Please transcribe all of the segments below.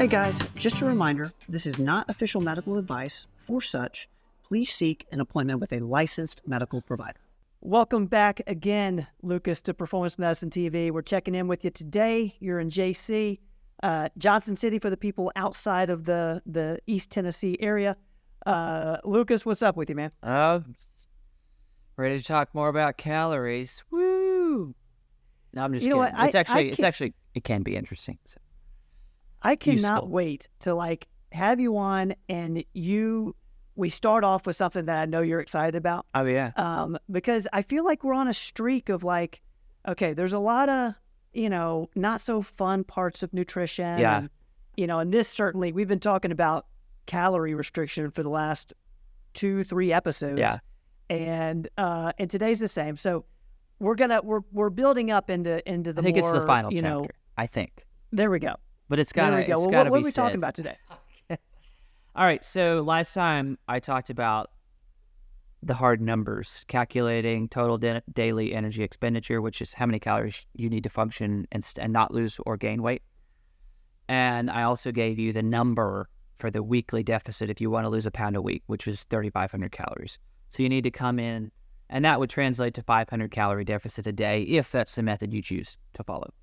Hey guys, just a reminder, this is not official medical advice. For such, please seek an appointment with a licensed medical provider. Welcome back again, Lucas, to Performance Medicine TV. We're checking in with you today. You're in JC, Johnson City for the people outside of the East Tennessee area. Lucas, what's up with you, man? Ready to talk more about calories. Woo! No, I'm just You know kidding. what? It can be interesting. So. I cannot Useful. wait to have you on and we start off with something that I know you're excited about. Oh, yeah. Because I feel like we're on a streak of okay, there's a lot of, not so fun parts of nutrition. Yeah. And this certainly, we've been talking about calorie restriction for the last 2-3 episodes. Yeah. And today's the same. So we're building up into the I think more, it's the final chapter. I think. There we go. But it's got to be Well, what are we talking about today? All right. So last time I talked about the hard numbers, calculating total daily energy expenditure, which is how many calories you need to function and not lose or gain weight. And I also gave you the number for the weekly deficit if you want to lose a pound a week, which is 3,500 calories. So you need to come in, and that would translate to 500 calorie deficit a day if that's the method you choose to follow.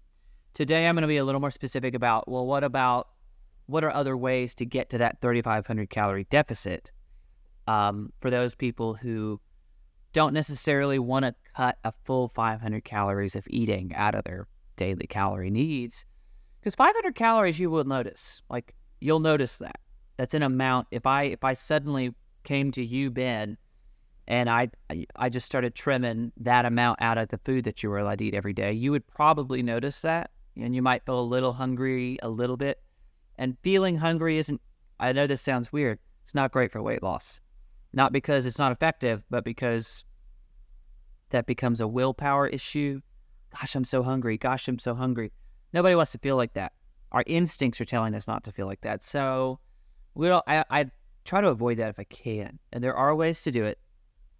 Today, I'm going to be a little more specific about, what are other ways to get to that 3,500 calorie deficit for those people who don't necessarily want to cut a full 500 calories of eating out of their daily calorie needs. Because 500 calories, you will notice. You'll notice that. That's an amount. If I suddenly came to you, Ben, and I just started trimming that amount out of the food that you were allowed to eat every day, you would probably notice that. And you might feel a little hungry, a little bit. And feeling hungry isn't, I know this sounds weird, it's not great for weight loss. Not because it's not effective, but because that becomes a willpower issue. Gosh, I'm so hungry. Gosh, I'm so hungry. Nobody wants to feel like that. Our instincts are telling us not to feel like that. So I try to avoid that if I can. And there are ways to do it.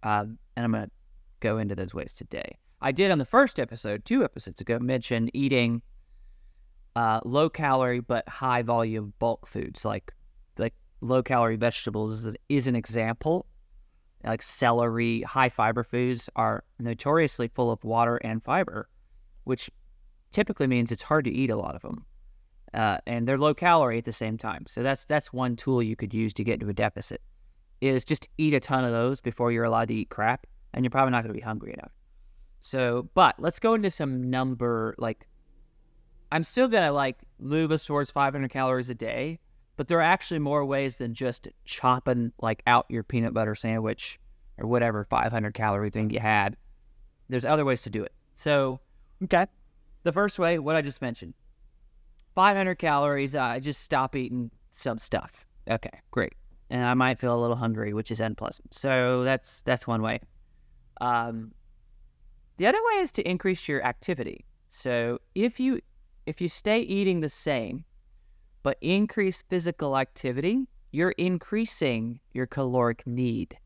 And I'm going to go into those ways today. I did on the first episode, 2 episodes ago, mention eating low calorie but high volume bulk foods like low calorie vegetables is an example. Like celery, high fiber foods are notoriously full of water and fiber, which typically means it's hard to eat a lot of them. And they're low calorie at the same time. So that's one tool you could use to get into a deficit, is just eat a ton of those before you're allowed to eat crap, and you're probably not going to be hungry enough. So, but let's go into some number, I'm still going to move us towards 500 calories a day, but there are actually more ways than just chopping out your peanut butter sandwich or whatever 500 calorie thing you had. There's other ways to do it. So, okay. The first way, what I just mentioned, 500 calories, I just stop eating some stuff. Okay, great. And I might feel a little hungry, which is unpleasant. So that's one way. The other way is to increase your activity. So if you stay eating the same, but increase physical activity, you're increasing your caloric need.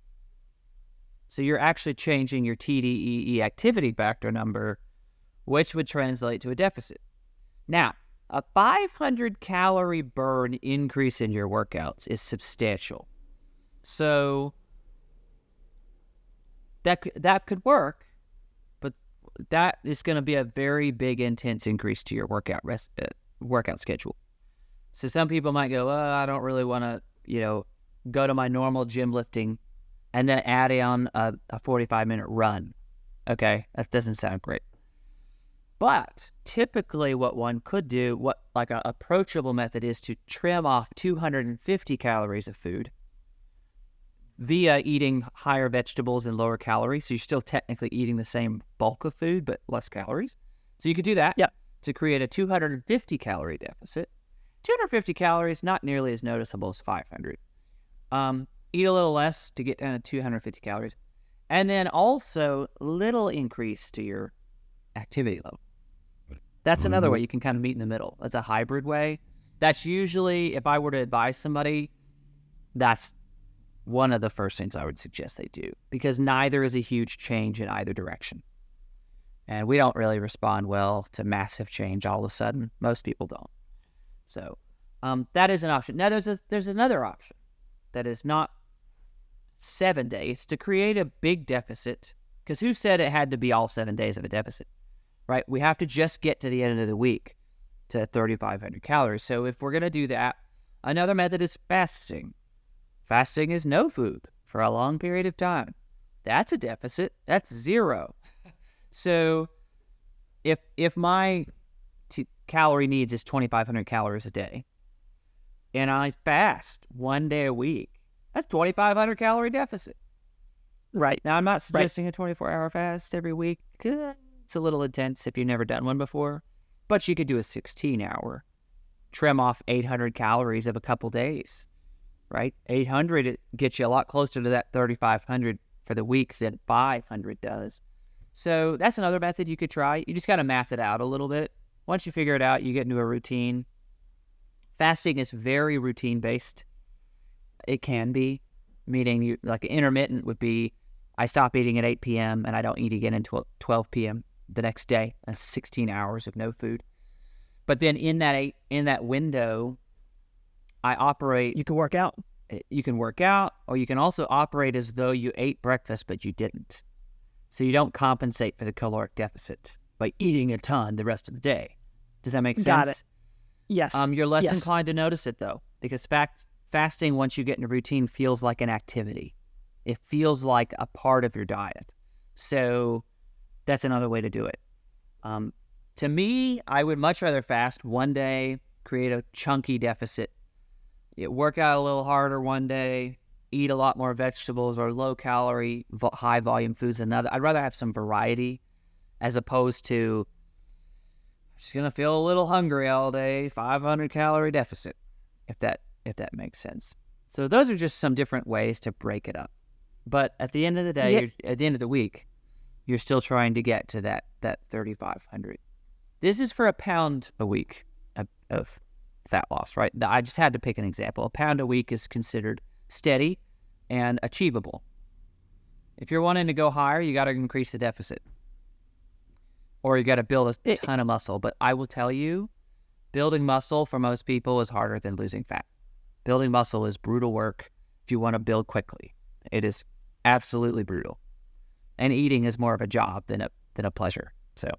So you're actually changing your TDEE activity factor number, which would translate to a deficit. Now, a 500 calorie burn increase in your workouts is substantial. So that could work, but that is going to be a very big, intense increase to your workout schedule. So some people might go, I don't really want to, go to my normal gym lifting and then add on a 45-minute run. Okay, that doesn't sound great. But typically what one could do, an approachable method, is to trim off 250 calories of food via eating higher vegetables and lower calories. So you're still technically eating the same bulk of food, but less calories. So you could do that to create a 250 calorie deficit. 250 calories, not nearly as noticeable as 500. Eat a little less to get down to 250 calories. And then also little increase to your activity level. That's another way you can kind of meet in the middle. That's a hybrid way. That's usually, if I were to advise somebody, that's one of the first things I would suggest they do, because neither is a huge change in either direction. And we don't really respond well to massive change all of a sudden. Most people don't. So That is an option. Now, there's another option that is not 7 days to create a big deficit. Because who said it had to be all 7 days of a deficit, right? We have to just get to the end of the week to 3,500 calories. So if we're going to do that, another method is fasting. Fasting is no food for a long period of time. That's a deficit. That's 0. So if my calorie needs is 2,500 calories a day, and I fast 1 day a week, that's 2,500 calorie deficit. Right. Now, I'm not suggesting a 24-hour fast every week. It's a little intense if you've never done one before. But you could do a 16-hour. Trim off 800 calories of a couple days, right? 800 gets you a lot closer to that 3,500 for the week than 500 does. So that's another method you could try. You just got to math it out a little bit. Once you figure it out, you get into a routine. Fasting is very routine-based. It can be, meaning like intermittent would be I stop eating at 8 p.m. and I don't eat again until 12 p.m. the next day. That's 16 hours of no food. But then in that window, I operate. You can work out. You can work out, or you can also operate as though you ate breakfast but you didn't. So you don't compensate for the caloric deficit by eating a ton the rest of the day. Does that make sense? Got it. Yes. You're less inclined to notice it though, because fasting, once you get in a routine, feels like an activity. It feels like a part of your diet. So that's another way to do it. To me, I would much rather fast 1 day, create a chunky deficit, work out a little harder 1 day, eat a lot more vegetables or low-calorie, high-volume foods than another. I'd rather have some variety as opposed to just going to feel a little hungry all day, 500-calorie deficit, if that makes sense. So those are just some different ways to break it up. But at the end of the day, at the end of the week, you're still trying to get to that 3,500. This is for a pound a week of fat loss, right? I just had to pick an example. A pound a week is considered steady and achievable. If you're wanting to go higher, you got to increase the deficit. Or you got to build a ton of muscle. But I will tell you, building muscle for most people is harder than losing fat. Building muscle is brutal work if you want to build quickly. It is absolutely brutal. And eating is more of a job than a pleasure. So,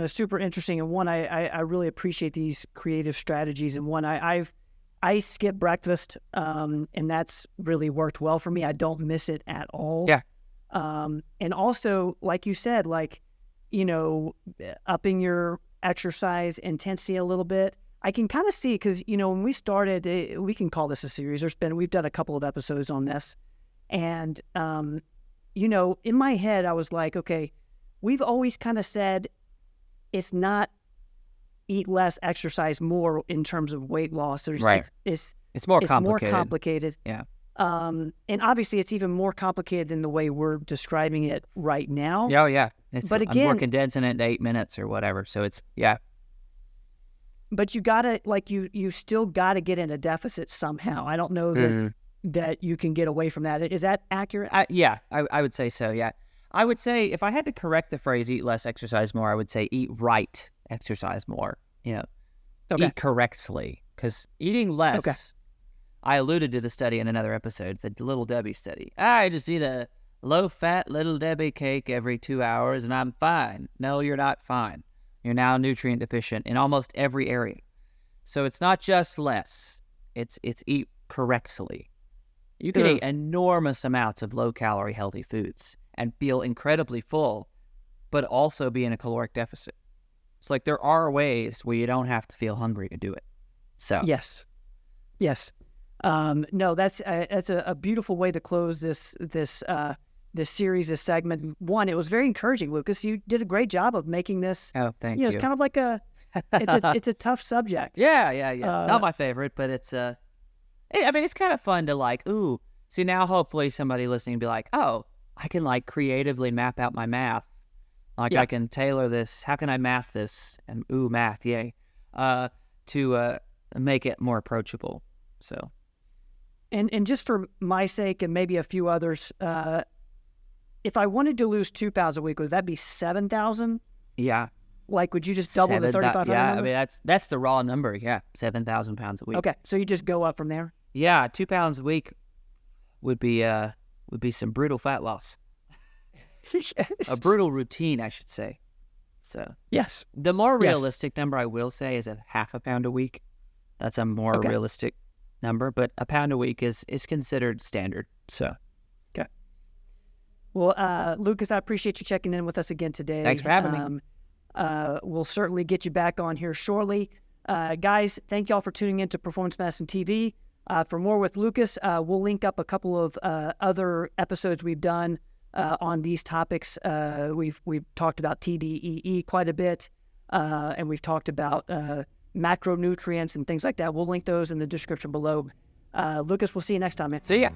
super interesting. And one, I really appreciate these creative strategies. And one, I skip breakfast, and that's really worked well for me. I don't miss it at all. Yeah. And also, like you said, upping your exercise intensity a little bit. I can kind of see, because, when we started, we can call this a series. We've done a couple of episodes on this. And, in my head, I was like, okay, we've always kind of said it's not eat less, exercise more in terms of weight loss. Right. It's more it's complicated. more complicated. Yeah. And obviously it's even more complicated than the way we're describing it right now. Oh, yeah. But again, we're condensing it into 8 minutes or whatever. So it's, yeah. But you gotta, you still gotta get in a deficit somehow. I don't know that you can get away from that. Is that accurate? I would say so, yeah. I would say if I had to correct the phrase eat less, exercise more, I would say eat right, exercise more. Eat correctly. Because eating less, I alluded to the study in another episode, the Little Debbie study. I just eat a low-fat Little Debbie cake every 2 hours and I'm fine. No, you're not fine. You're now nutrient deficient in almost every area. So it's not just less. It's eat correctly. You can eat enormous amounts of low-calorie healthy foods and feel incredibly full, but also be in a caloric deficit. It's like there are ways where you don't have to feel hungry to do it. So yes. No, that's a beautiful way to close this series, this segment. One, it was very encouraging, Lucas. You did a great job of making this. Oh, thank you. It's kind of like it's a tough subject. Yeah. Not my favorite, but it's it's kind of fun to see now hopefully somebody listening will be like, oh, I can creatively map out my math. I can tailor this. How can I math this? And math, yay. To make it more approachable. So. And just for my sake and maybe a few others, if I wanted to lose 2 pounds a week, would that be 7,000? Yeah. Like, would you just double the 3,500 Yeah, number? I mean, that's the raw number. Yeah, 7,000 pounds a week. Okay, so you just go up from there? Yeah, 2 pounds a week would be some brutal fat loss. A brutal routine, I should say. So yes. The more realistic number I will say is a half a pound a week. That's a more realistic number, but a pound a week is considered standard. So okay. Well, Lucas, I appreciate you checking in with us again today. Thanks for having me. We'll certainly get you back on here shortly. Guys, thank y'all for tuning in to Performance Medicine TV. For more with Lucas, we'll link up a couple of other episodes we've done on these topics. We've talked about TDEE quite a bit, and we've talked about macronutrients and things like that. We'll link those in the description below. Lucas, we'll see you next time, man. See ya.